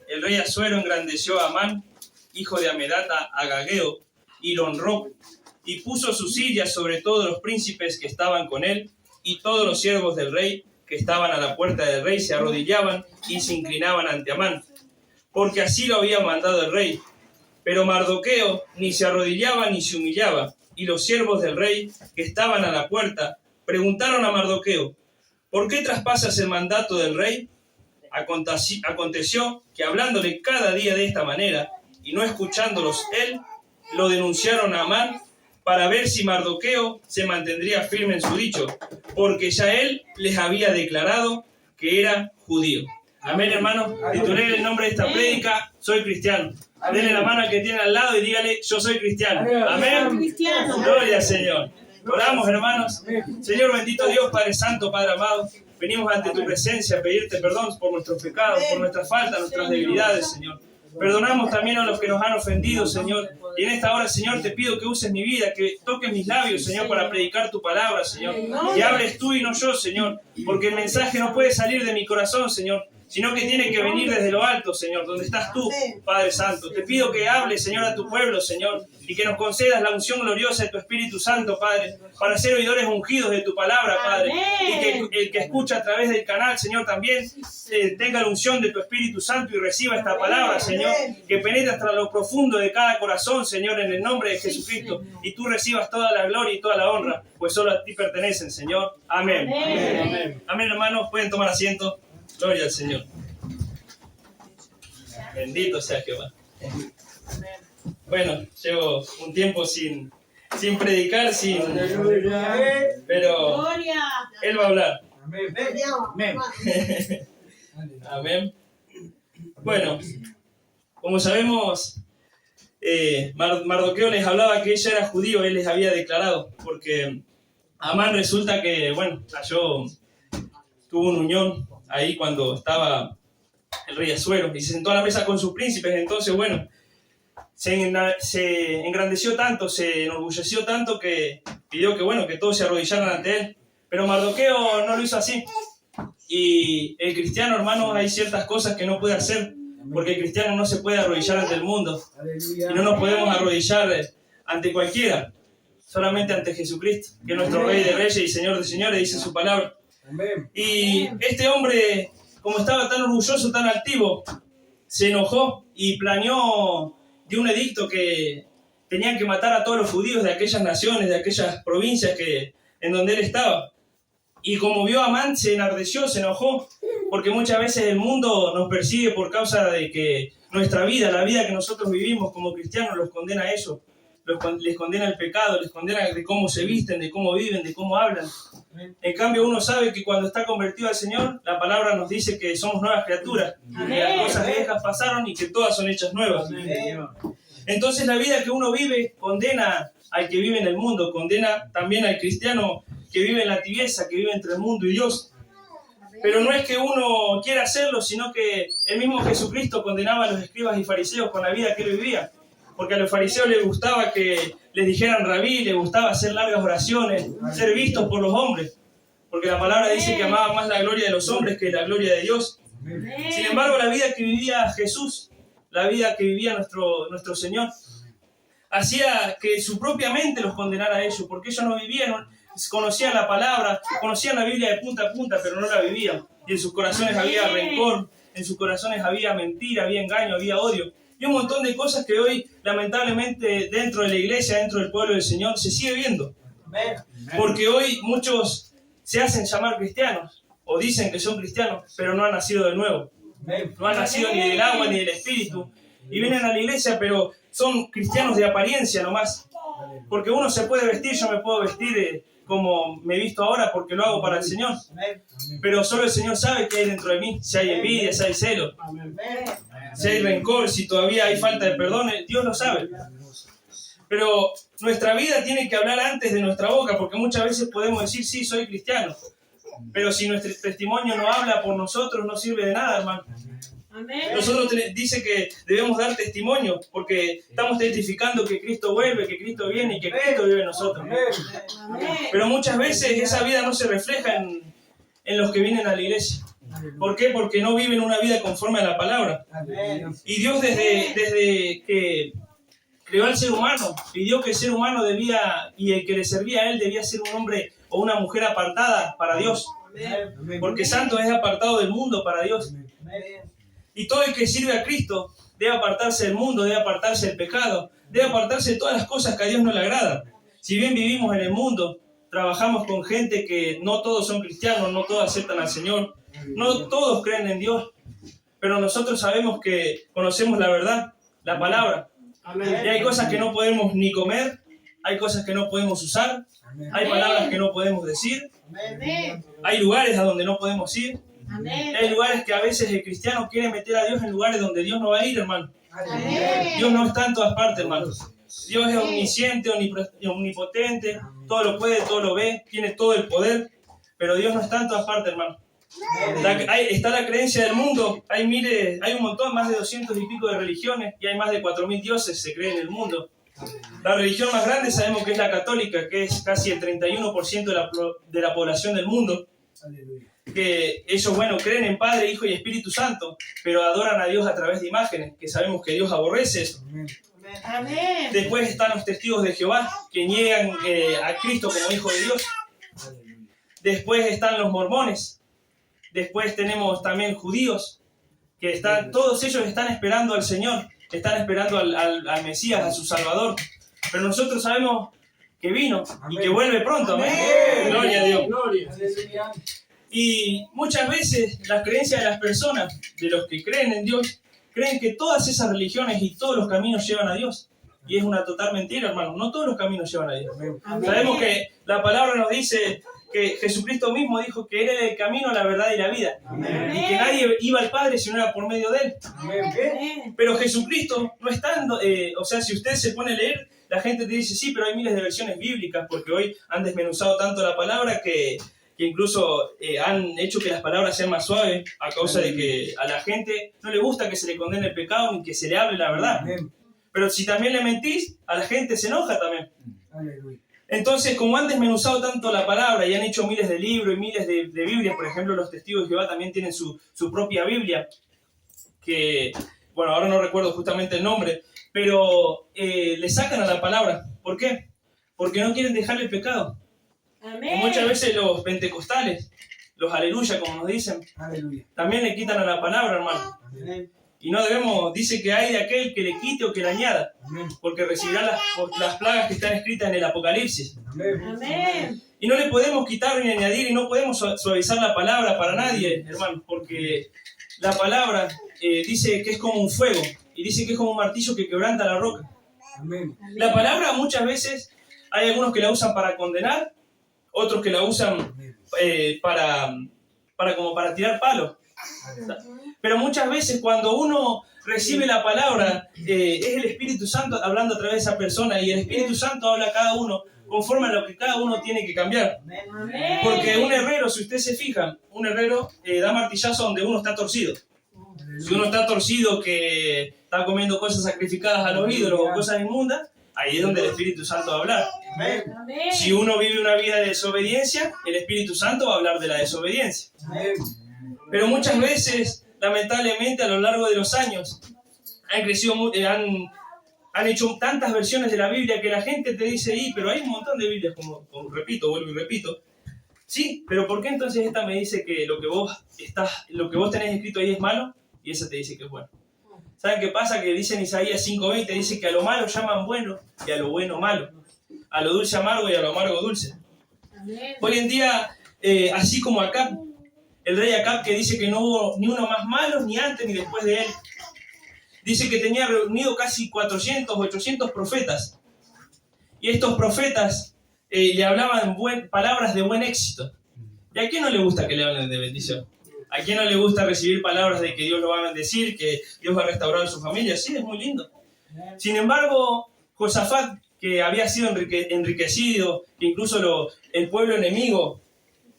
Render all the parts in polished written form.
el rey Asuero engrandeció a Amán, hijo de Amedata, Agageo, y lo honró, y puso su silla sobre todos los príncipes que estaban con él, y todos los siervos del rey que estaban a la puerta del rey se arrodillaban y se inclinaban ante Amán, porque así lo había mandado el rey. Pero Mardoqueo ni se arrodillaba ni se humillaba, y los siervos del rey que estaban a la puerta preguntaron a Mardoqueo: ¿por qué traspasas el mandato del rey? Aconteció que hablándole cada día de esta manera, y no escuchándolos él, lo denunciaron a Amán para ver si Mardoqueo se mantendría firme en su dicho, porque ya él les había declarado que era judío. Amén, hermanos. Titulé el nombre de esta prédica: soy cristiano. Denle la mano al que tiene al lado y dígale: yo soy cristiano. Amén. Gloria al Señor. Oramos, hermanos. Señor bendito Dios, Padre Santo, Padre amado, venimos ante tu presencia a pedirte perdón por nuestros pecados, por nuestras faltas, nuestras debilidades, Señor. Perdonamos también a los que nos han ofendido, Señor. Y en esta hora, Señor, te pido que uses mi vida, que toques mis labios, Señor, para predicar tu palabra, Señor. Que hables tú y no yo, Señor, porque el mensaje no puede salir de mi corazón, Señor, sino que tiene que venir desde lo alto, Señor, donde estás tú, Padre Santo. Te pido que hables, Señor, a tu pueblo, Señor, y que nos concedas la unción gloriosa de tu Espíritu Santo, Padre, para ser oidores ungidos de tu palabra, Padre. Y que el que escucha a través del canal, Señor, también tenga la unción de tu Espíritu Santo y reciba esta palabra, Señor, que penetre hasta lo profundo de cada corazón, Señor, en el nombre de Jesucristo. Y tú recibas toda la gloria y toda la honra, pues solo a ti pertenecen, Señor. Amén. Amén, amén, hermanos. Pueden tomar asiento. Gloria al Señor. Bendito sea Jehová. Bueno, llevo un tiempo sin predicar, pero Él va a hablar. Amén. Amén. Bueno, como sabemos, Mardoqueo les hablaba que ella era judío, él les había declarado, porque Amán resulta que, bueno, tuvo una unión ahí cuando estaba el rey Asuero y se sentó a la mesa con sus príncipes. Entonces, bueno, se engrandeció tanto, se enorgulleció tanto que pidió que, bueno, que todos se arrodillaran ante él. Pero Mardoqueo no lo hizo así. Y el cristiano, hermanos, hay ciertas cosas que no puede hacer, porque el cristiano no se puede arrodillar ante el mundo. Y no nos podemos arrodillar ante cualquiera, solamente ante Jesucristo, que es nuestro Rey de Reyes y Señor de Señores, dice su palabra. Y este hombre, como estaba tan orgulloso, tan altivo, se enojó y planeó de un edicto que tenían que matar a todos los judíos de aquellas naciones, de aquellas provincias en donde él estaba. Y como vio a Amán, se enardeció, se enojó, porque muchas veces el mundo nos persigue por causa de que nuestra vida, la vida que nosotros vivimos como cristianos, los condena a eso. Les condena el pecado, les condena de cómo se visten, de cómo viven, de cómo hablan. En cambio, uno sabe que cuando está convertido al Señor, la palabra nos dice que somos nuevas criaturas, que las cosas viejas pasaron y que todas son hechas nuevas. Entonces, la vida que uno vive condena al que vive en el mundo, condena también al cristiano que vive en la tibieza, que vive entre el mundo y Dios. Pero no es que uno quiera hacerlo, sino que el mismo Jesucristo condenaba a los escribas y fariseos con la vida que él vivía. Porque a los fariseos les gustaba que les dijeran rabí, les gustaba hacer largas oraciones, ser vistos por los hombres. Porque la palabra dice que amaban más la gloria de los hombres que la gloria de Dios. Sin embargo, la vida que vivía Jesús, la vida que vivía nuestro Señor, hacía que su propia mente los condenara a ellos, porque ellos no vivían, conocían la palabra, conocían la Biblia de punta a punta, pero no la vivían. Y en sus corazones había rencor, en sus corazones había mentira, había engaño, había odio. Y un montón de cosas que hoy, lamentablemente, dentro de la iglesia, dentro del pueblo del Señor, se sigue viendo. Porque hoy muchos se hacen llamar cristianos, o dicen que son cristianos, pero no han nacido de nuevo. No han nacido ni del agua ni del espíritu. Y vienen a la iglesia, pero son cristianos de apariencia nomás. Porque uno se puede vestir, yo me puedo vestir como me he visto ahora porque lo hago para el Señor. Pero solo el Señor sabe qué hay dentro de mí, si hay envidia, si hay celo, si hay rencor, si todavía hay falta de perdón, Dios lo sabe. Pero nuestra vida tiene que hablar antes de nuestra boca, porque muchas veces podemos decir, sí, soy cristiano, pero si nuestro testimonio no habla por nosotros, no sirve de nada, hermano. Nosotros dice que debemos dar testimonio, porque estamos testificando que Cristo vuelve, que Cristo viene y que Cristo vive en nosotros. Pero muchas veces esa vida no se refleja en los que vienen a la iglesia. ¿Por qué? Porque no viven una vida conforme a la palabra. Y Dios desde que creó al ser humano, pidió que el ser humano debía, y el que le servía a él debía ser un hombre o una mujer apartada para Dios. Porque santo es apartado del mundo para Dios. Y todo el que sirve a Cristo debe apartarse del mundo, debe apartarse del pecado, debe apartarse de todas las cosas que a Dios no le agradan. Si bien vivimos en el mundo, trabajamos con gente que no todos son cristianos, no todos aceptan al Señor, no todos creen en Dios, pero nosotros sabemos que conocemos la verdad, la palabra. Y hay cosas que no podemos ni comer, hay cosas que no podemos usar, hay palabras que no podemos decir, hay lugares a donde no podemos ir. Hay lugares que a veces el cristiano quiere meter a Dios en lugares donde Dios no va a ir, hermano. Dios no está en todas partes, hermano. Dios es omnisciente, omnipotente, todo lo puede, todo lo ve, tiene todo el poder, pero Dios no está en todas partes, hermano. Está la creencia del mundo, hay un montón, más de 200 y pico de religiones, y hay más de 4.000 dioses, se cree en el mundo. La religión más grande sabemos que es la católica, que es casi el 31% de la población del mundo. Que ellos, bueno, creen en Padre, Hijo y Espíritu Santo, pero adoran a Dios a través de imágenes, que sabemos que Dios aborrece eso. Amén. Después están los testigos de Jehová, que niegan a Cristo como Hijo de Dios. Después están los mormones. Después tenemos también judíos, que todos ellos están esperando al Señor, están esperando al Mesías, a su Salvador. Pero nosotros sabemos que vino y que vuelve pronto. Amén. Gloria a Dios. Y muchas veces las creencias de las personas, de los que creen en Dios, creen que todas esas religiones y todos los caminos llevan a Dios. Y es una total mentira, hermano. No todos los caminos llevan a Dios. Amén. Sabemos que la palabra nos dice que Jesucristo mismo dijo que Él era el camino, la verdad y la vida. Amén. Y que nadie iba al Padre si no era por medio de Él. Amén. Pero Jesucristo no estando, o sea, si usted se pone a leer, la gente te dice, sí, pero hay miles de versiones bíblicas, porque hoy han desmenuzado tanto la palabra que incluso han hecho que las palabras sean más suaves a causa de que a la gente no le gusta que se le condene el pecado ni que se le hable la verdad. Pero si también le mentís, a la gente se enoja también. Entonces, como han desmenuzado tanto la palabra y han hecho miles de libros y miles de Biblias, por ejemplo, los testigos de Jehová también tienen su propia Biblia, que, bueno, ahora no recuerdo justamente el nombre, pero le sacan a la palabra. ¿Por qué? Porque no quieren dejar el pecado. Amén. Muchas veces los pentecostales, los aleluya, como nos dicen, aleluya, también le quitan a la palabra, hermano. Amén. Y no debemos, dice que hay de aquel que le quite o que le añada, amén, porque recibirá las plagas que están escritas en el Apocalipsis. Amén. Y no le podemos quitar ni añadir y no podemos suavizar la palabra para nadie, hermano, porque la palabra dice que es como un fuego y dice que es como un martillo que quebranta la roca. Amén. La palabra muchas veces hay algunos que la usan para condenar, otros que la usan para tirar palos. Pero muchas veces cuando uno recibe la palabra, es el Espíritu Santo hablando a través de esa persona, y el Espíritu Santo habla a cada uno conforme a lo que cada uno tiene que cambiar. Porque un herrero, si usted se fija, un herrero da martillazo donde uno está torcido. Si uno está torcido, que está comiendo cosas sacrificadas a los ídolos o cosas inmundas, ahí es donde el Espíritu Santo va a hablar. Amén. Si uno vive una vida de desobediencia, el Espíritu Santo va a hablar de la desobediencia. Amén. Pero muchas veces, lamentablemente, a lo largo de los años, han hecho tantas versiones de la Biblia que la gente te dice, pero hay un montón de Biblias, como vuelvo y repito. Sí, pero ¿por qué entonces esta me dice que lo que vos tenés escrito ahí es malo y esa te dice que es bueno? ¿Saben qué pasa? Que dice en Isaías 5:20, dice que a lo malo llaman bueno y a lo bueno malo, a lo dulce amargo y a lo amargo dulce. Amén. Hoy en día, así como Acab, el rey Acab, que dice que no hubo ni uno más malo, ni antes ni después de él, dice que tenía reunido casi 400, 800 profetas, y estos profetas le hablaban palabras de buen éxito. ¿Y a quién no le gusta que le hablen de bendición? ¿A quién no le gusta recibir palabras de que Dios lo va a bendecir, que Dios va a restaurar su familia? Sí, es muy lindo. Sin embargo, Josafat, que había sido enriquecido, que incluso el pueblo enemigo,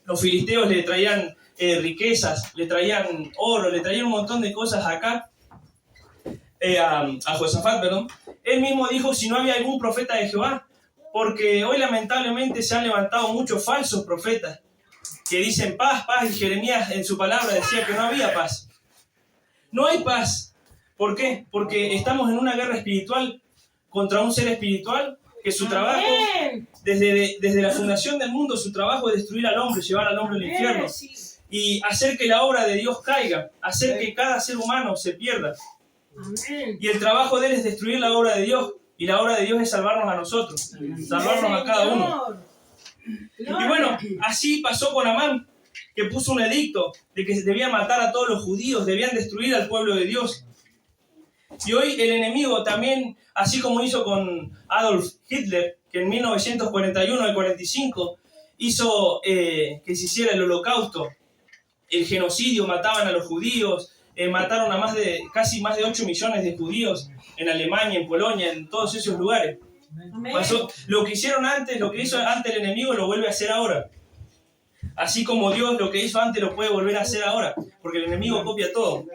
los filisteos, le traían riquezas, le traían oro, le traían un montón de cosas acá, a Josafat, perdón. Él mismo dijo si no había algún profeta de Jehová, porque hoy lamentablemente se han levantado muchos falsos profetas que dicen paz, paz, y Jeremías en su palabra decía que no había paz. No hay paz. ¿Por qué? Porque estamos en una guerra espiritual contra un ser espiritual que su trabajo, desde la fundación del mundo, su trabajo es destruir al hombre, llevar al hombre al infierno y hacer que la obra de Dios caiga, hacer que cada ser humano se pierda. Y el trabajo de él es destruir la obra de Dios, y la obra de Dios es salvarnos a nosotros, salvarnos a cada uno. Y bueno, así pasó con Amán, que puso un edicto de que debían matar a todos los judíos, debían destruir al pueblo de Dios. Y hoy el enemigo también, así como hizo con Adolf Hitler, que en 1941 al 45 hizo que se hiciera el holocausto, el genocidio, mataban a los judíos, mataron a casi más de 8 millones de judíos en Alemania, en Polonia, en todos esos lugares. Pasó, lo que hicieron antes, lo que hizo antes el enemigo lo vuelve a hacer ahora. Así como Dios lo que hizo antes lo puede volver a hacer ahora, porque el enemigo copia todo.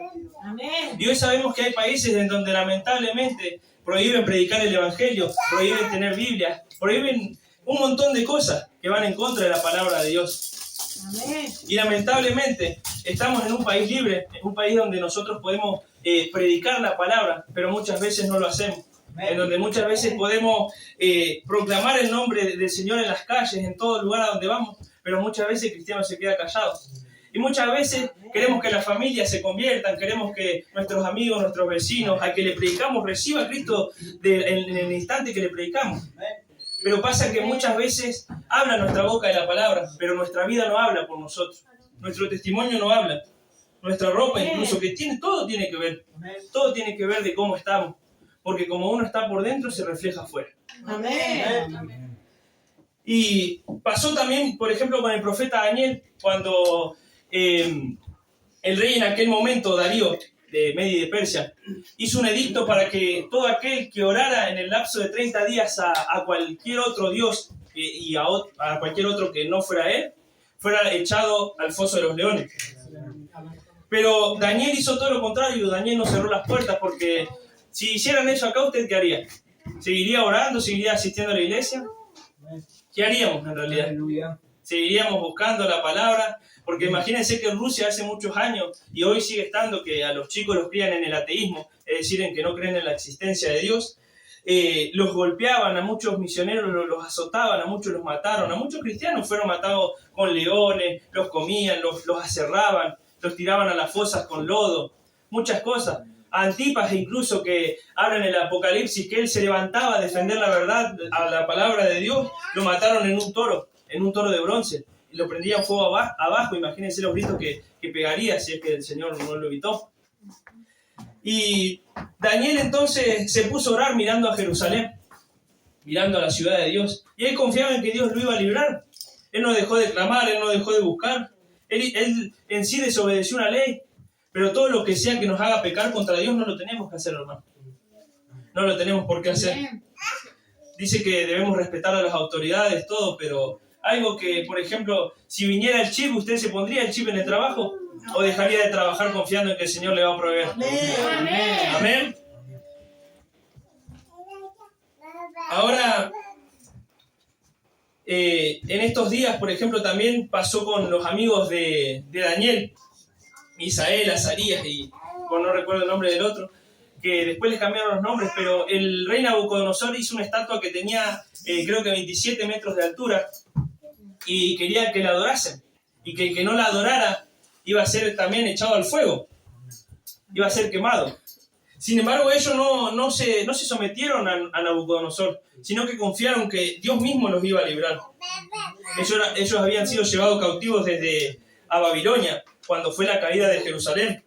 Y hoy sabemos que hay países en donde lamentablemente prohíben predicar el evangelio, prohíben tener Biblia, prohíben un montón de cosas que van en contra de la palabra de Dios. Y lamentablemente estamos en un país libre, en un país donde nosotros podemos predicar la palabra, pero muchas veces no lo hacemos. En donde muchas veces podemos proclamar el nombre del Señor en las calles, en todo lugar a donde vamos, pero muchas veces el cristiano se queda callado. Y muchas veces queremos que las familias se conviertan, queremos que nuestros amigos, nuestros vecinos, al que le predicamos, reciba a Cristo en el instante que le predicamos. Pero pasa que muchas veces habla nuestra boca de la palabra, pero nuestra vida no habla por nosotros. Nuestro testimonio no habla. Nuestra ropa incluso, todo tiene que ver. Todo tiene que ver de cómo estamos. Porque como uno está por dentro, se refleja afuera. Amén. Y pasó también, por ejemplo, con el profeta Daniel, cuando el rey en aquel momento, Darío, de Media y de Persia, hizo un edicto para que todo aquel que orara en el lapso de 30 días a cualquier otro dios y a cualquier otro que no fuera él, fuera echado al foso de los leones. Pero Daniel hizo todo lo contrario. Daniel no cerró las puertas, porque si hicieran eso acá, ¿usted qué haría? ¿Seguiría orando? ¿Seguiría asistiendo a la iglesia? ¿Qué haríamos en realidad? ¿Seguiríamos buscando la palabra? Porque imagínense que en Rusia hace muchos años, y hoy sigue estando, que a los chicos los crían en el ateísmo, es decir, en que no creen en la existencia de Dios. Los golpeaban, a muchos misioneros los azotaban, a muchos los mataron, a muchos cristianos fueron matados con leones, los comían, los aserraban, los tiraban a las fosas con lodo, muchas cosas. A Antipas incluso, que habla en el Apocalipsis que él se levantaba a defender la verdad, a la palabra de Dios, lo mataron en un toro de bronce, y lo prendían fuego abajo. Imagínense los gritos que pegaría si es que el Señor no lo evitó. Y Daniel entonces se puso a orar mirando a Jerusalén, mirando a la ciudad de Dios, y él confiaba en que Dios lo iba a librar. Él no dejó de clamar, él no dejó de buscar, él en sí desobedeció una ley. Pero todo lo que sea que nos haga pecar contra Dios no lo tenemos que hacer, hermano. No lo tenemos por qué hacer. Dice que debemos respetar a las autoridades, todo, pero algo que, por ejemplo, si viniera el chip, ¿usted se pondría el chip en el trabajo? ¿O dejaría de trabajar confiando en que el Señor le va a proveer? Amén. Amén. Ahora, en estos días, por ejemplo, también pasó con los amigos de Daniel, Misael, Azarías y no recuerdo el nombre del otro, que después les cambiaron los nombres, pero el rey Nabucodonosor hizo una estatua que tenía creo que 27 metros de altura, y quería que la adorasen, y que el que no la adorara iba a ser también echado al fuego, iba a ser quemado. Sin embargo, ellos no se sometieron a Nabucodonosor, sino que confiaron que Dios mismo los iba a librar. Ellos habían sido llevados cautivos desde Babilonia, cuando fue la caída de Jerusalén,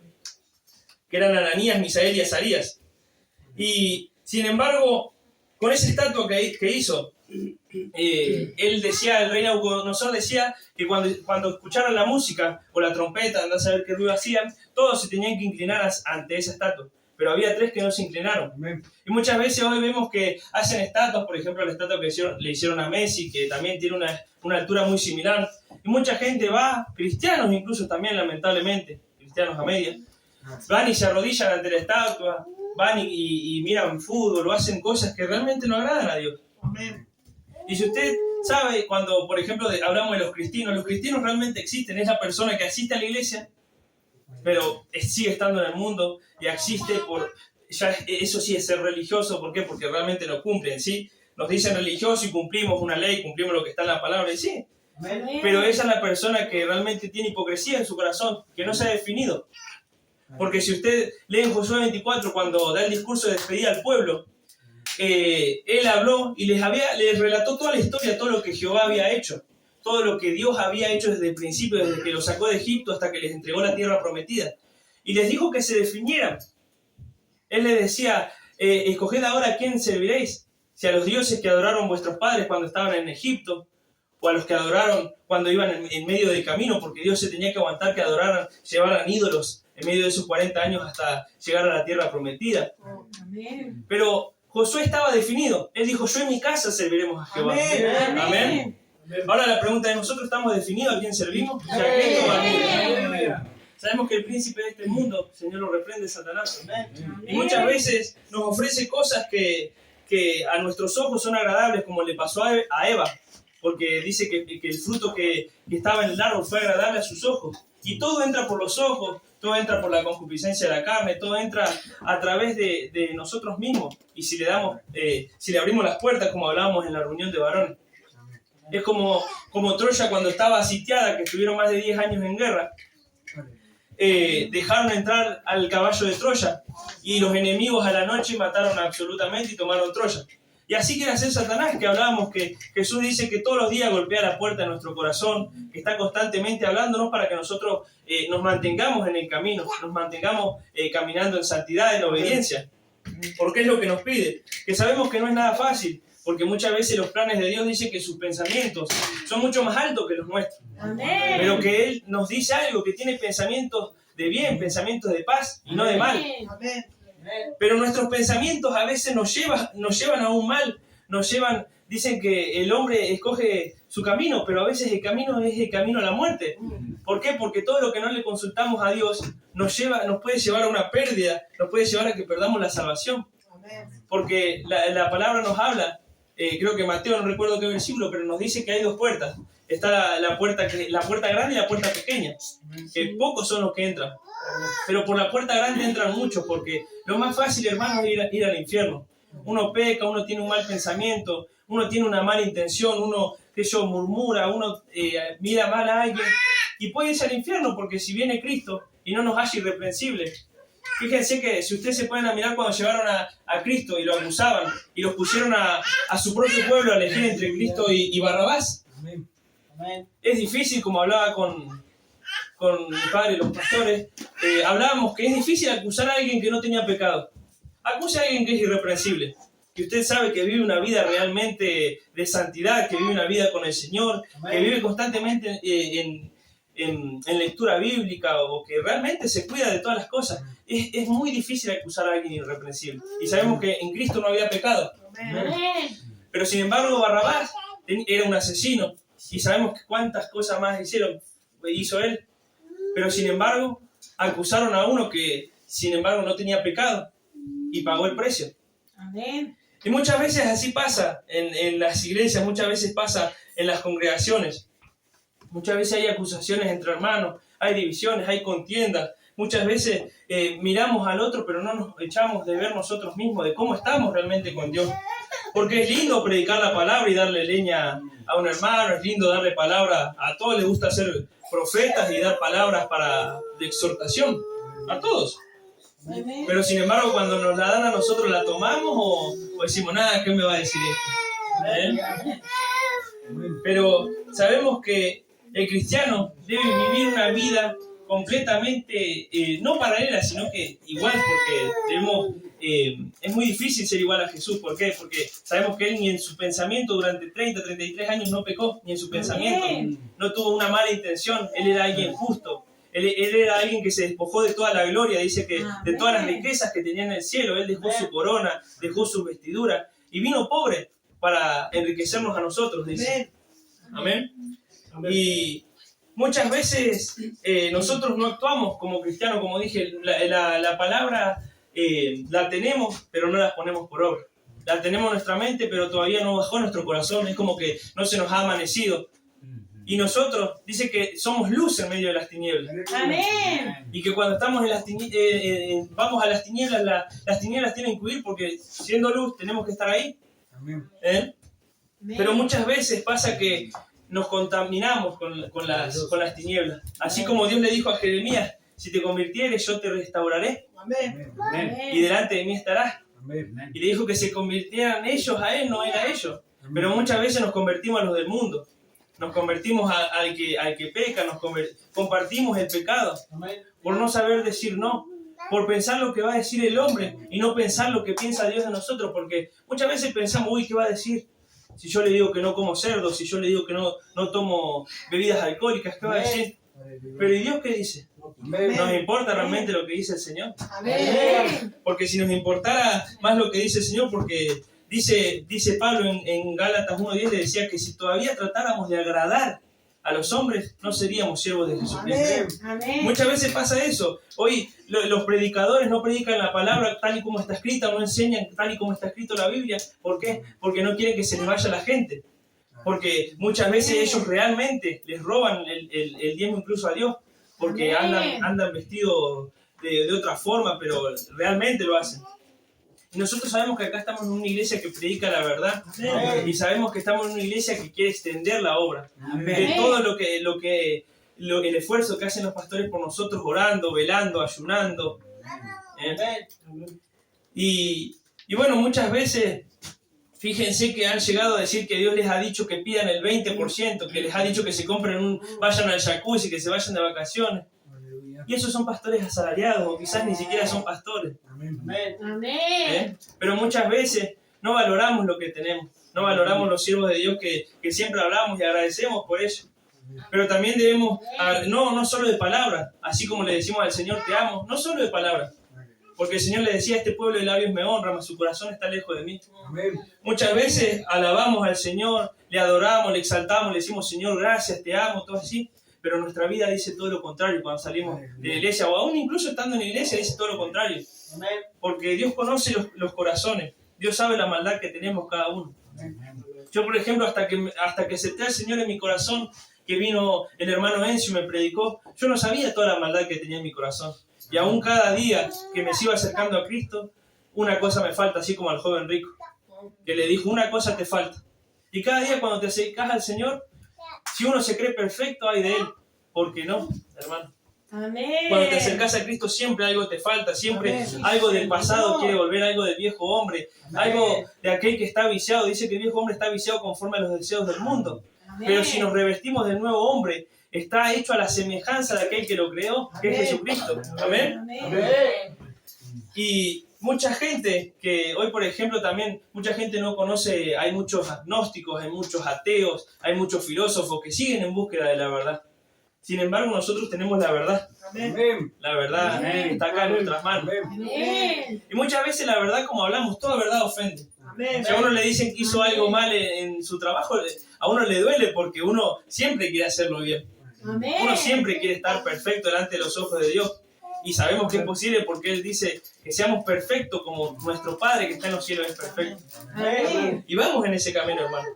que eran Ananías, Misael y Azarías. Y sin embargo, con esa estatua que hizo, él decía, el rey Nabucodonosor decía que cuando escucharan la música o la trompeta, andá a saber qué ruido hacían, todos se tenían que inclinar ante esa estatua. Pero había 3 que no se inclinaron. Amén. Y muchas veces hoy vemos que hacen estatuas, por ejemplo la estatua que le hicieron a Messi, que también tiene una altura muy similar. Y mucha gente va, cristianos incluso también lamentablemente, cristianos a media, van y se arrodillan ante la estatua, van y miran fútbol o hacen cosas que realmente no agradan a Dios. Amén. Y si usted ¿Sabe? Cuando, por ejemplo, hablamos de los cristianos realmente existen. Es la persona que asiste a la iglesia, pero sigue estando en el mundo y existe por... Ya, eso sí es ser religioso. ¿Por qué? Porque realmente lo cumplen, ¿sí? Nos dicen religioso y cumplimos una ley, cumplimos lo que está en la palabra, y sí. Pero esa es la persona que realmente tiene hipocresía en su corazón, que no se ha definido. Porque si usted lee en Josué 24, cuando da el discurso de despedida al pueblo, él habló y les relató toda la historia, todo lo que Jehová había hecho, todo lo que Dios había hecho desde el principio, desde que los sacó de Egipto hasta que les entregó la tierra prometida. Y les dijo que se definieran. Él les decía, escoged ahora a quién serviréis, si a los dioses que adoraron vuestros padres cuando estaban en Egipto, o a los que adoraron cuando iban en medio del camino, porque Dios se tenía que aguantar que adoraran, llevaran ídolos en medio de sus 40 años hasta llegar a la tierra prometida. Amén. Pero Josué estaba definido. Él dijo, yo en mi casa serviremos a Jehová. Amén. Amén. Ahora la pregunta es, ¿nosotros estamos definidos a quién servimos? ¿A Cristo o a Dios? Sabemos que el príncipe de este mundo, el Señor lo reprende, Satanás. Y muchas veces nos ofrece cosas que a nuestros ojos son agradables, como le pasó a Eva, porque dice que el fruto que estaba en el árbol fue agradable a sus ojos. Y todo entra por los ojos, todo entra por la concupiscencia de la carne, todo entra a través de nosotros mismos. Y si le abrimos las puertas, como hablábamos en la reunión de varones. Es como Troya cuando estaba sitiada, que estuvieron más de 10 años en guerra. Dejaron entrar al caballo de Troya y los enemigos a la noche mataron absolutamente y tomaron Troya. Y así quiere hacer Satanás, que hablábamos que Jesús dice que todos los días golpea la puerta de nuestro corazón, que está constantemente hablándonos para que nosotros nos mantengamos en el camino, nos mantengamos caminando en santidad, en obediencia. Porque es lo que nos pide, que sabemos que no es nada fácil, porque muchas veces los planes de Dios dicen que sus pensamientos son mucho más altos que los nuestros. Amén. Pero que Él nos dice algo, que tiene pensamientos de bien, pensamientos de paz y no de mal. Amén. Pero nuestros pensamientos a veces nos llevan a un mal, dicen que el hombre escoge su camino, pero a veces el camino es el camino a la muerte. ¿Por qué? Porque todo lo que no le consultamos a Dios nos puede llevar a una pérdida, nos puede llevar a que perdamos la salvación. Porque la palabra nos habla, creo que Mateo, no recuerdo qué versículo, pero nos dice que hay dos puertas. Está la puerta grande y la puerta pequeña, que pocos son los que entran. Pero por la puerta grande entran muchos, porque lo más fácil, hermano, es ir al infierno. Uno peca, uno tiene un mal pensamiento, uno tiene una mala intención, uno murmura, uno mira mal a alguien y puede irse al infierno, porque si viene Cristo y no nos hace irreprensibles. Fíjense que si ustedes se pueden mirar cuando llevaron a Cristo y lo acusaban y los pusieron a su propio pueblo a elegir entre Cristo y Barrabás. Es difícil, como hablaba con mi padre y los pastores, hablábamos que es difícil acusar a alguien que no tenía pecado. Acuse a alguien que es irreprensible, que usted sabe que vive una vida realmente de santidad, que vive una vida con el Señor, que vive constantemente en lectura bíblica, o que realmente se cuida de todas las cosas. Es muy difícil acusar a alguien irreprensible. Y sabemos que en Cristo no había pecado. Pero sin embargo Barrabás era un asesino, y sabemos cuántas cosas más hizo él. Pero sin embargo acusaron a uno que sin embargo no tenía pecado y pagó el precio. Amén. Y muchas veces así pasa en las iglesias, muchas veces pasa en las congregaciones. Muchas veces hay acusaciones entre hermanos, hay divisiones, hay contiendas. Muchas veces miramos al otro, pero no nos echamos de ver nosotros mismos, de cómo estamos realmente con Dios. Porque es lindo predicar la palabra y darle leña a un hermano, es lindo darle palabra, a todos les gusta ser profetas y dar palabras de exhortación, a todos. Amén. Pero sin embargo, cuando nos la dan a nosotros, ¿la tomamos o decimos, nada, qué me va a decir esto? Pero sabemos que el cristiano debe vivir una vida completamente, no paralela, sino que igual, porque es muy difícil ser igual a Jesús. ¿Por qué? Porque sabemos que Él ni en su pensamiento durante 30, 33 años no pecó, ni en su pensamiento no tuvo una mala intención. Él era alguien justo. Él era alguien que se despojó de toda la gloria, dice que de todas las riquezas que tenía en el cielo. Él dejó su corona, dejó su vestidura y vino pobre para enriquecernos a nosotros, dice. Amén. Y muchas veces nosotros no actuamos como cristianos, como dije, la palabra la tenemos, pero no la ponemos por obra. la tenemos en nuestra mente, pero todavía no bajó nuestro corazón, es como que no se nos ha amanecido. Y nosotros, dice que somos luz en medio de las tinieblas. Amén. Y que cuando estamos en las vamos a las tinieblas, las tinieblas tienen que huir porque siendo luz tenemos que estar ahí. ¿Eh? Pero muchas veces pasa que nos contaminamos con las tinieblas. Así como Dios le dijo a Jeremías, si te convirtieres yo te restauraré Amén. y delante de mí estarás. Y le dijo que se convirtieran ellos a Él, no Él a ellos. Pero muchas veces nos convertimos a los del mundo. Nos convertimos al que peca, compartimos el pecado por no saber decir no, por pensar lo que va a decir el hombre y no pensar lo que piensa Dios de nosotros, porque muchas veces pensamos, uy, ¿qué va a decir? Si yo le digo que no como cerdo, si yo le digo que no tomo bebidas alcohólicas, ¿qué va a decir? Pero ¿y Dios qué dice? ¿Nos importa realmente lo que dice el Señor? Amén. Porque si nos importara más lo que dice el Señor, porque dice Pablo en Gálatas 1:10, le decía que si todavía tratáramos de agradar a los hombres, no seríamos siervos de Jesucristo. Amén. Muchas veces pasa eso. Hoy los predicadores no predican la palabra tal y como está escrita, no enseñan tal y como está escrito la Biblia. ¿Por qué? Porque no quieren que se les vaya la gente. Porque muchas veces ellos realmente les roban el diezmo incluso a Dios, porque andan vestidos de otra forma, pero realmente lo hacen. Y nosotros sabemos que acá estamos en una iglesia que predica la verdad. Y sabemos que estamos en una iglesia que quiere extender la obra. De todo el esfuerzo que hacen los pastores por nosotros, orando, velando, ayunando. Y bueno, muchas veces, fíjense que han llegado a decir que Dios les ha dicho que pidan el 20%, que les ha dicho que se compren vayan al jacuzzi, que se vayan de vacaciones. Y esos son pastores asalariados, o quizás ni siquiera son pastores. Amén. Pero muchas veces no valoramos lo que tenemos, no valoramos los siervos de Dios que siempre hablamos y agradecemos por ello. Pero también debemos, no solo de palabras, así como le decimos al Señor te amo, no solo de palabras. Porque el Señor le decía, este pueblo de labios me honra, mas su corazón está lejos de mí. Muchas veces alabamos al Señor, le adoramos, le exaltamos, le decimos, Señor, gracias, te amo, todo así. Pero nuestra vida dice todo lo contrario cuando salimos de la iglesia, o aún incluso estando en la iglesia dice todo lo contrario. Porque Dios conoce los corazones, Dios sabe la maldad que tenemos cada uno. Yo, por ejemplo, hasta que acepté al Señor en mi corazón, que vino el hermano Encio y me predicó, yo no sabía toda la maldad que tenía en mi corazón. Y aún cada día que me sigo acercando a Cristo, una cosa me falta, así como al joven rico, que le dijo, una cosa te falta. Y cada día cuando te acercas al Señor, si uno se cree perfecto, hay de él. ¿Por qué no, hermano? Amén. Cuando te acercas a Cristo, siempre algo te falta, siempre algo del pasado quiere volver, algo del viejo hombre, algo de aquel que está viciado. Dice que el viejo hombre está viciado conforme a los deseos del mundo. Pero si nos revestimos del nuevo hombre, está hecho a la semejanza de aquel que lo creó, que es Jesucristo. Amén. Y mucha gente que hoy, por ejemplo, también mucha gente no conoce, hay muchos agnósticos, hay muchos ateos, hay muchos filósofos que siguen en búsqueda de la verdad. Sin embargo, nosotros tenemos la verdad. La verdad está acá en nuestras manos. Y muchas veces la verdad, como hablamos, toda verdad ofende. Si a uno le dicen que hizo algo mal en su trabajo, a uno le duele porque uno siempre quiere hacerlo bien. Uno siempre quiere estar perfecto delante de los ojos de Dios. Y sabemos que es posible porque Él dice que seamos perfectos como nuestro Padre que está en los cielos es perfecto. Y vamos en ese camino, hermano.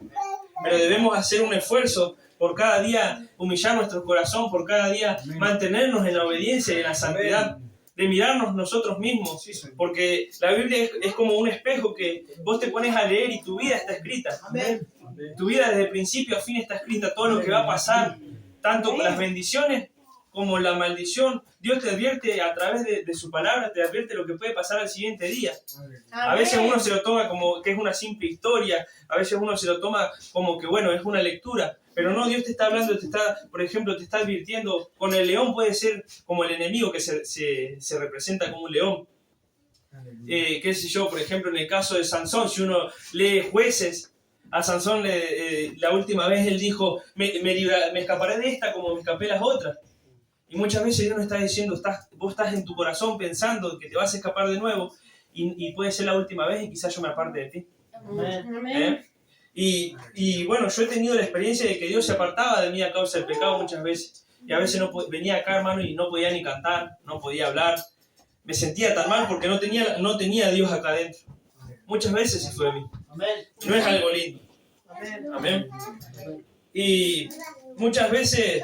Pero debemos hacer un esfuerzo por cada día humillar nuestro corazón, por cada día mantenernos en la obediencia y en la santidad, de mirarnos nosotros mismos, porque la Biblia es como un espejo que vos te pones a leer y tu vida está escrita. Tu vida desde principio a fin está escrita, todo lo que va a pasar, tanto con las bendiciones como la maldición. Dios te advierte a través de su palabra, te advierte lo que puede pasar al siguiente día. A veces uno se lo toma como que es una simple historia, a veces uno se lo toma como que, bueno, es una lectura. Pero no, Dios te está hablando, por ejemplo, te está advirtiendo. Con el león puede ser como el enemigo que se representa como un león. Qué sé yo, por ejemplo, en el caso de Sansón, si uno lee Jueces, a Sansón la última vez él dijo, me escaparé de esta como me escapé las otras. Y muchas veces Dios nos está diciendo, vos estás en tu corazón pensando que te vas a escapar de nuevo y puede ser la última vez y quizás yo me aparte de ti. Y bueno, yo he tenido la experiencia de que Dios se apartaba de mí a causa del pecado muchas veces. Y a veces venía acá, hermano, y no podía ni cantar, no podía hablar. Me sentía tan mal porque no tenía a Dios acá adentro. muchas veces se fue de mí. Amén. No es algo lindo. Amén. Amén. Y muchas veces,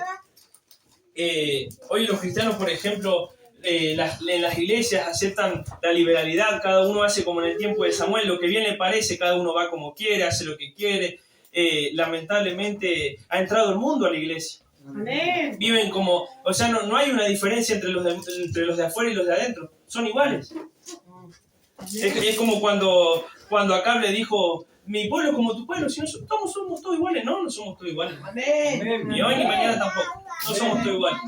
hoy los cristianos, por ejemplo, en las iglesias aceptan la liberalidad, cada uno hace como en el tiempo de Samuel, lo que bien le parece, cada uno va como quiere, hace lo que quiere. Lamentablemente ha entrado el mundo a la iglesia. Amén. Viven como, o sea, no hay una diferencia entre los de afuera y los de adentro, son iguales. Es como cuando Acab le dijo, mi pueblo es como tu pueblo, si nosotros somos todos iguales. No somos todos iguales. Amén. Ni hoy ni mañana tampoco, no somos todos iguales.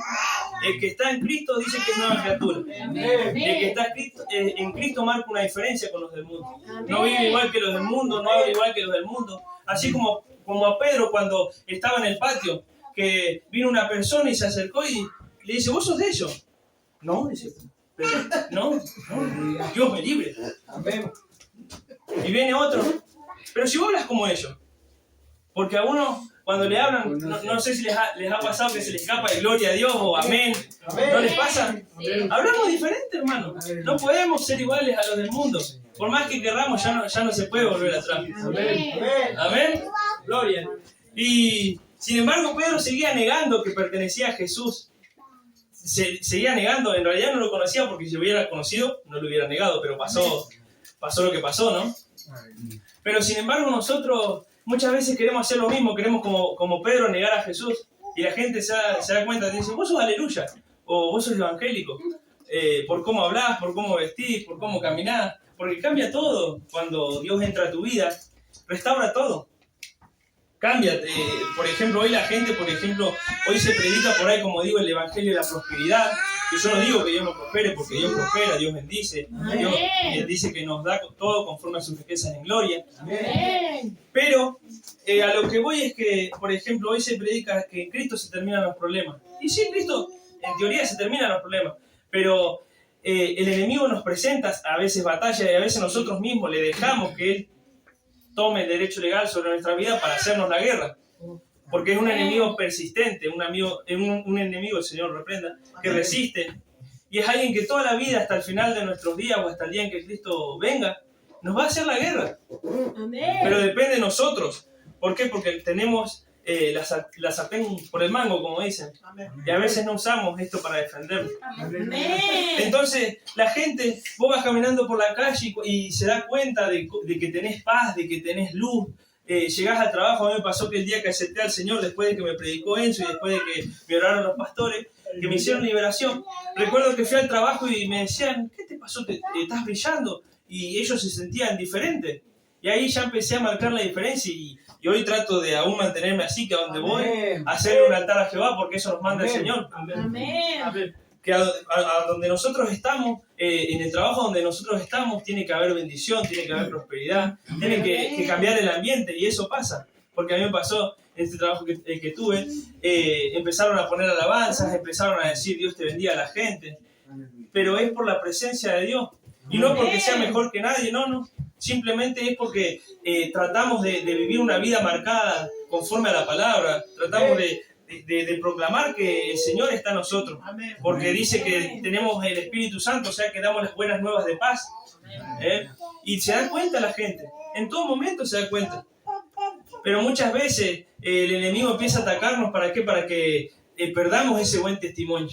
El que está en Cristo dice que es nueva criatura. El que está en Cristo marca una diferencia con los del mundo. No vive igual que los del mundo, no habla igual que los del mundo. Así como a Pedro cuando estaba en el patio, que vino una persona y se acercó y le dice, ¿vos sos de ellos? No, dice Pedro. No, Dios me libre. Y viene otro, pero si vos hablas como ellos, porque a uno cuando le hablan, no sé si les ha pasado que se les escapa el gloria a Dios o amén, ¿no les pasa? Hablamos diferente, hermano, no podemos ser iguales a los del mundo, por más que querramos ya no se puede volver atrás. Amén, gloria. Y sin embargo Pedro seguía negando que pertenecía a Jesús, seguía negando, en realidad no lo conocía porque si lo hubiera conocido no lo hubiera negado, pero pasó lo que pasó, ¿no? Pero sin embargo nosotros muchas veces queremos hacer lo mismo, queremos como Pedro negar a Jesús y la gente se da cuenta, te dice, vos sos aleluya, o vos sos evangélico, por cómo hablás, por cómo vestís, por cómo caminás, porque cambia todo cuando Dios entra a tu vida, restaura todo. Cambia, por ejemplo, hoy la gente, hoy se predica por ahí, como digo, el evangelio de la prosperidad, que yo no digo que Dios no prospere, porque Dios prospera, Dios bendice, Dios dice que nos da todo conforme a sus riquezas en gloria. Amén. Pero a lo que voy es que, por ejemplo, hoy se predica que en Cristo se terminan los problemas. Y sí, en Cristo, en teoría, se terminan los problemas, pero el enemigo nos presenta a veces batallas y a veces nosotros mismos le dejamos que él tome el derecho legal sobre nuestra vida para hacernos la guerra. Porque es un enemigo persistente, un enemigo, el Señor reprenda, que resiste. Y es alguien que toda la vida, hasta el final de nuestros días o hasta el día en que Cristo venga, nos va a hacer la guerra. Amén. Pero depende de nosotros. ¿Por qué? Porque tenemos la sartén por el mango, como dicen. Y a veces no usamos esto para defendernos. Amén. Entonces, la gente, vos vas caminando por la calle y se da cuenta de que tenés paz, de que tenés luz. Llegás al trabajo, a mí me pasó que el día que acepté al Señor, después de que me predicó Enzo y después de que me oraron los pastores, que me hicieron liberación, recuerdo que fui al trabajo y me decían, ¿qué te pasó? ¿Estás brillando? Y ellos se sentían diferentes. Y ahí ya empecé a marcar la diferencia y hoy trato de aún mantenerme así, que a donde voy, hacer un altar a Jehová, porque eso nos manda el Señor. Amén. Que a donde nosotros estamos, en el trabajo donde nosotros estamos, tiene que haber bendición, tiene que haber prosperidad, tiene que cambiar el ambiente, y eso pasa. Porque a mí me pasó en este trabajo que tuve, empezaron a poner alabanzas, empezaron a decir Dios te bendiga a la gente, pero es por la presencia de Dios, y no porque sea mejor que nadie, no. Simplemente es porque tratamos de vivir una vida marcada conforme a la palabra, tratamos de proclamar que el Señor está en nosotros, porque dice que tenemos el Espíritu Santo, o sea que damos las buenas nuevas de paz, y se da cuenta la gente, en todo momento se da cuenta, pero muchas veces el enemigo empieza a atacarnos, ¿para qué? Para que perdamos ese buen testimonio.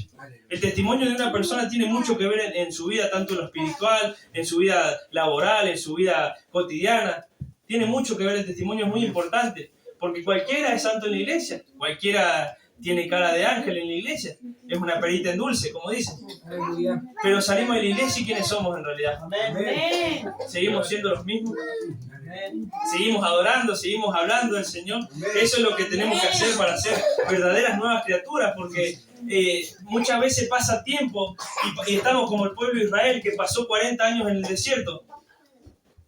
El testimonio de una persona tiene mucho que ver en su vida, tanto en lo espiritual, en su vida laboral, en su vida cotidiana, tiene mucho que ver, el testimonio es muy importante. Porque cualquiera es santo en la iglesia, cualquiera tiene cara de ángel en la iglesia, es una perita en dulce, como dicen. Pero salimos de la iglesia y ¿quiénes somos en realidad? Amén. ¿Seguimos siendo los mismos? Seguimos adorando, seguimos hablando del Señor. Eso es lo que tenemos que hacer para ser verdaderas nuevas criaturas, porque muchas veces pasa tiempo y estamos como el pueblo de Israel que pasó 40 años en el desierto.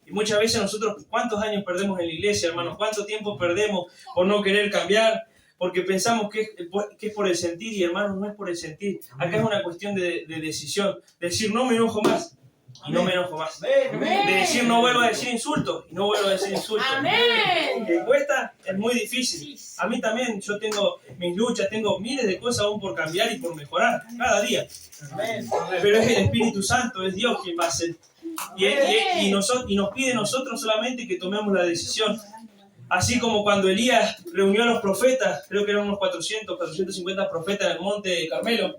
Y muchas veces nosotros, ¿cuántos años perdemos en la iglesia, hermanos? ¿Cuánto tiempo perdemos por no querer cambiar? Porque pensamos que es por el sentir, y hermanos, no es por el sentir. Acá es una cuestión de decisión. Decir, no me enojo más, y no me enojo más. De decir, no vuelvo a decir insultos, y no vuelvo a decir insultos. Amén. Que cuesta, es muy difícil. A mí también, yo tengo mis luchas, tengo miles de cosas aún por cambiar y por mejorar, cada día. Pero es el Espíritu Santo, es Dios quien va a hacer. Y nos pide nosotros solamente que tomemos la decisión. Así como cuando Elías reunió a los profetas, creo que eran unos 450 profetas en el monte de Carmelo,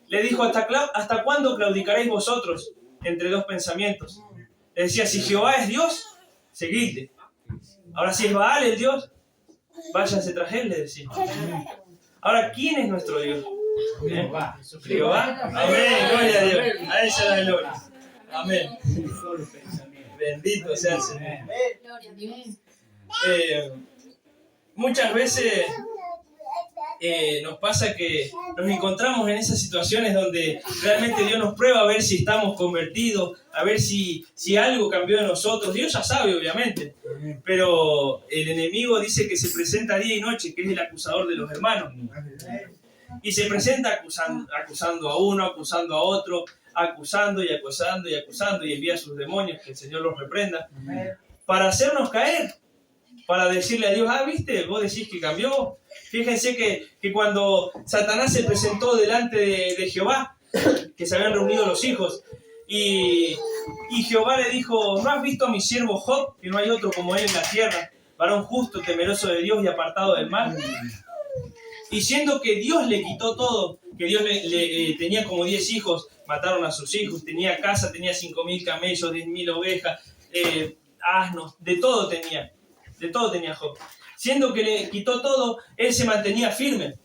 le dijo, ¿hasta cuándo claudicaréis vosotros entre dos pensamientos? Le decía, si Jehová es Dios, seguidle. Ahora, si es Baal el Dios, váyase tras él, le decía. Ahora, ¿quién es nuestro Dios? Jehová. Amén, gloria a Dios. A ella la gloria. Amén. Bendito sea el Señor. Muchas veces nos pasa que nos encontramos en esas situaciones donde realmente Dios nos prueba a ver si estamos convertidos, a ver si algo cambió en nosotros. Dios ya sabe, obviamente, pero el enemigo dice que se presenta día y noche, que es el acusador de los hermanos. Y se presenta acusando a uno, acusando a otro, acusando y acusando y acusando, y envía a sus demonios, que el Señor los reprenda, para hacernos caer, para decirle a Dios, ¿viste? Vos decís que cambió. Fíjense que cuando Satanás se presentó delante de Jehová, que se habían reunido los hijos, y Jehová le dijo, ¿no has visto a mi siervo Job, que no hay otro como él en la tierra, varón justo, temeroso de Dios y apartado del mal? Y siendo que Dios le quitó todo, que Dios le tenía como 10 hijos, mataron a sus hijos, tenía casa, tenía 5.000 camellos, 10.000 ovejas, asnos, de todo tenía Job. Siendo que le quitó todo, él se mantenía firme.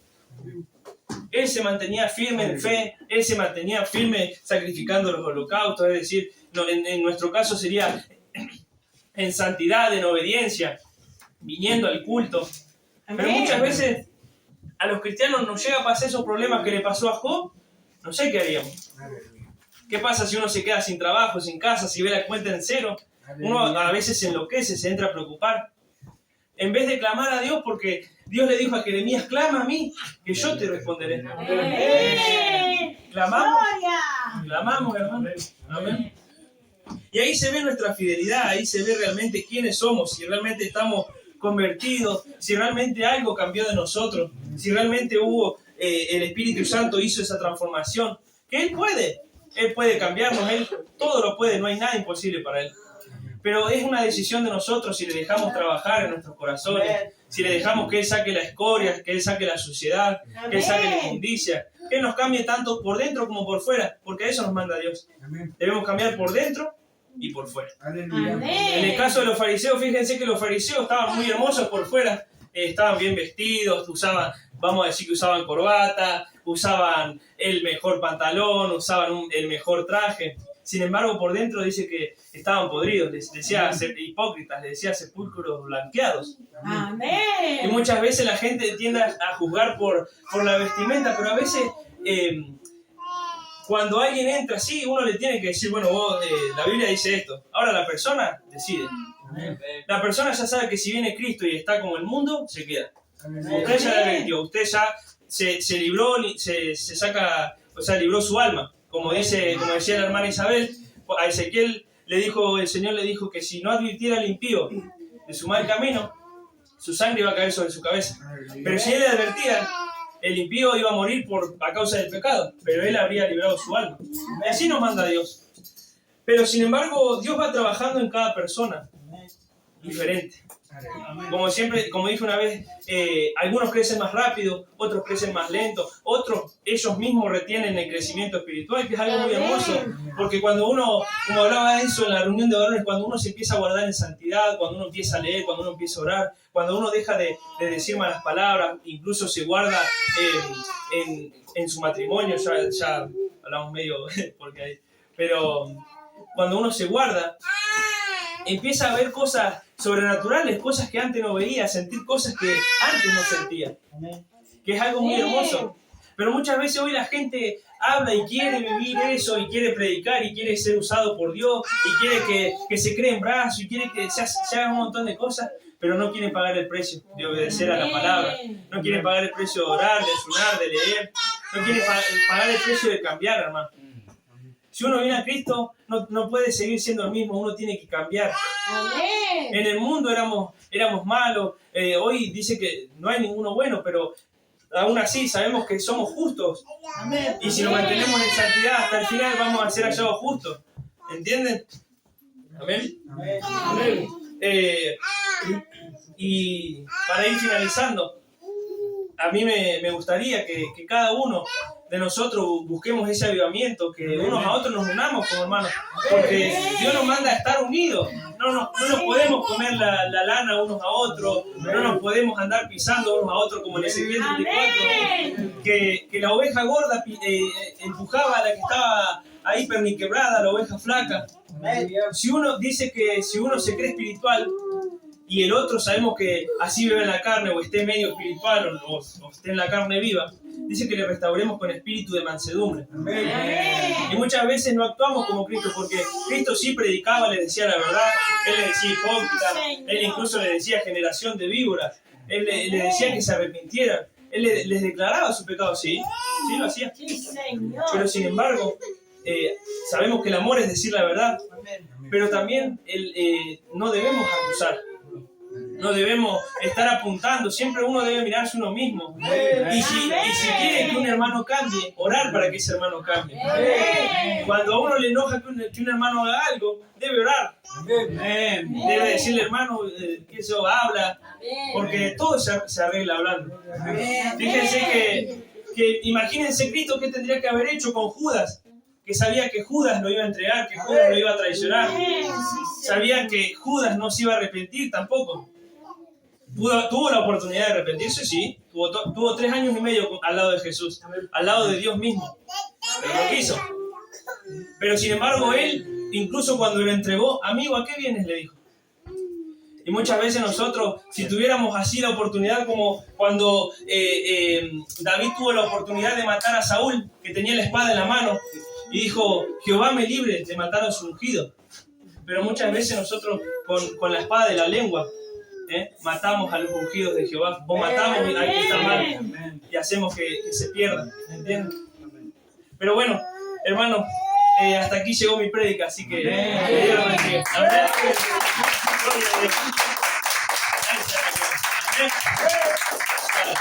Él se mantenía firme en fe, él se mantenía firme sacrificando los holocaustos, es decir, en nuestro caso sería en santidad, en obediencia, viniendo al culto. Pero muchas veces a los cristianos nos llega a pasar esos problemas que le pasó a Job, no sé qué haríamos. ¿Qué pasa si uno se queda sin trabajo, sin casa, si ve la cuenta en cero? Uno a veces se enloquece, se entra a preocupar. En vez de clamar a Dios, porque Dios le dijo a Jeremías, clama a mí, que yo te responderé. Clamamos, hermano. Amén. Y ahí se ve nuestra fidelidad, ahí se ve realmente quiénes somos, si realmente estamos convertidos, si realmente algo cambió de nosotros, si realmente el Espíritu Santo hizo esa transformación, que Él puede cambiarnos, Él todo lo puede, no hay nada imposible para Él. Pero es una decisión de nosotros si le dejamos trabajar en nuestros corazones, si le dejamos que Él saque la escoria, que Él saque la suciedad, que Él saque la inmundicia, que Él nos cambie tanto por dentro como por fuera, porque a eso nos manda Dios. Debemos cambiar por dentro y por fuera. En el caso de los fariseos, fíjense que los fariseos estaban muy hermosos por fuera, estaban bien vestidos, vamos a decir que usaban corbata, usaban el mejor pantalón, usaban el mejor traje. Sin embargo, por dentro dice que estaban podridos, les decía hipócritas, les decía sepulcros blanqueados. Amén. Y muchas veces la gente tiende a juzgar por la vestimenta, pero a veces cuando alguien entra así, uno le tiene que decir, bueno, la Biblia dice esto. Ahora la persona decide. La persona ya sabe que si viene Cristo y está como el mundo, se queda. Usted ya la vendió, usted ya se libró, libró su alma. Como decía la hermana Isabel, a Ezequiel el Señor le dijo que si no advirtiera al impío de su mal camino, su sangre iba a caer sobre su cabeza. Pero si él le advertía, el impío iba a morir a causa del pecado, pero él habría librado su alma. Y así nos manda Dios. Pero sin embargo, Dios va trabajando en cada persona diferente. Como dije una vez, algunos crecen más rápido, otros crecen más lento, otros ellos mismos retienen el crecimiento espiritual, que es algo muy hermoso, porque cuando uno, como hablaba Enzo en la reunión de varones, cuando uno se empieza a guardar en santidad, cuando uno empieza a leer, cuando uno empieza a orar, cuando uno deja de decir malas palabras, incluso se guarda en su matrimonio, ya hablamos medio, pero cuando uno se guarda, empieza a ver cosas sobrenaturales, cosas que antes no veía, sentir cosas que antes no sentía, que es algo muy hermoso. Pero muchas veces hoy la gente habla y quiere vivir eso, y quiere predicar, y quiere ser usado por Dios, y quiere que se cree en brazos, y quiere que se haga un montón de cosas, pero no quieren pagar el precio de obedecer a la palabra, no quieren pagar el precio de orar, de ayunar, de leer, no quieren pagar el precio de cambiar, hermano. Si uno viene a Cristo, no puede seguir siendo el mismo, uno tiene que cambiar. Amén. En el mundo éramos malos, hoy dice que no hay ninguno bueno, pero aún así sabemos que somos justos. Amén. Y si nos mantenemos en santidad hasta el final, vamos a ser hallados justos. ¿Entienden? Amén. Amén. Y para ir finalizando, a mí me gustaría que cada uno de nosotros busquemos ese avivamiento, que unos a otros nos unamos como hermanos, porque Dios nos manda a estar unidos. No nos podemos comer la lana unos a otros, no nos podemos andar pisando unos a otros como en Ezequiel 34, que la oveja gorda empujaba a la que estaba ahí perniquebrada, la oveja flaca. Si uno dice que si uno se cree espiritual y el otro sabemos que así vive en la carne o esté medio espiritual o esté en la carne viva, dice que le restauremos con espíritu de mansedumbre. Y muchas veces no actuamos como Cristo, porque Cristo sí predicaba, le decía la verdad, Él le decía hipócrita, Él incluso le decía generación de víboras, Él le decía que se arrepintieran, Él les declaraba su pecado, sí lo hacía. Pero sin embargo, sabemos que el amor es decir la verdad, pero también no debemos acusar. No debemos estar apuntando, siempre uno debe mirarse uno mismo. Y si quiere que un hermano cambie, orar para que ese hermano cambie. Cuando a uno le enoja que un hermano haga algo, debe orar. Debe decirle, hermano, que eso habla, porque todo se arregla hablando. Fíjense que imagínense Cristo qué tendría que haber hecho con Judas, que sabía que Judas lo iba a entregar, que Judas lo iba a traicionar. Sabía que Judas no se iba a arrepentir tampoco. Tuvo la oportunidad de arrepentirse, sí. Tuvo 3 años y medio al lado de Jesús, al lado de Dios mismo. Pero no quiso. Pero sin embargo, él, incluso cuando lo entregó, amigo, ¿a qué vienes?, le dijo. Y muchas veces nosotros, si tuviéramos así la oportunidad, como cuando David tuvo la oportunidad de matar a Saúl, que tenía la espada en la mano, y dijo, Jehová me libre de matar a su ungido. Pero muchas veces nosotros con la espada de la lengua matamos a los ungidos de Jehová, o matamos a quien está mal y hacemos que se pierdan, ¿entienden? Pero bueno, hermano, hasta aquí llegó mi prédica, así que Dios los bendiga. Amén. Gloria a Dios. Amén.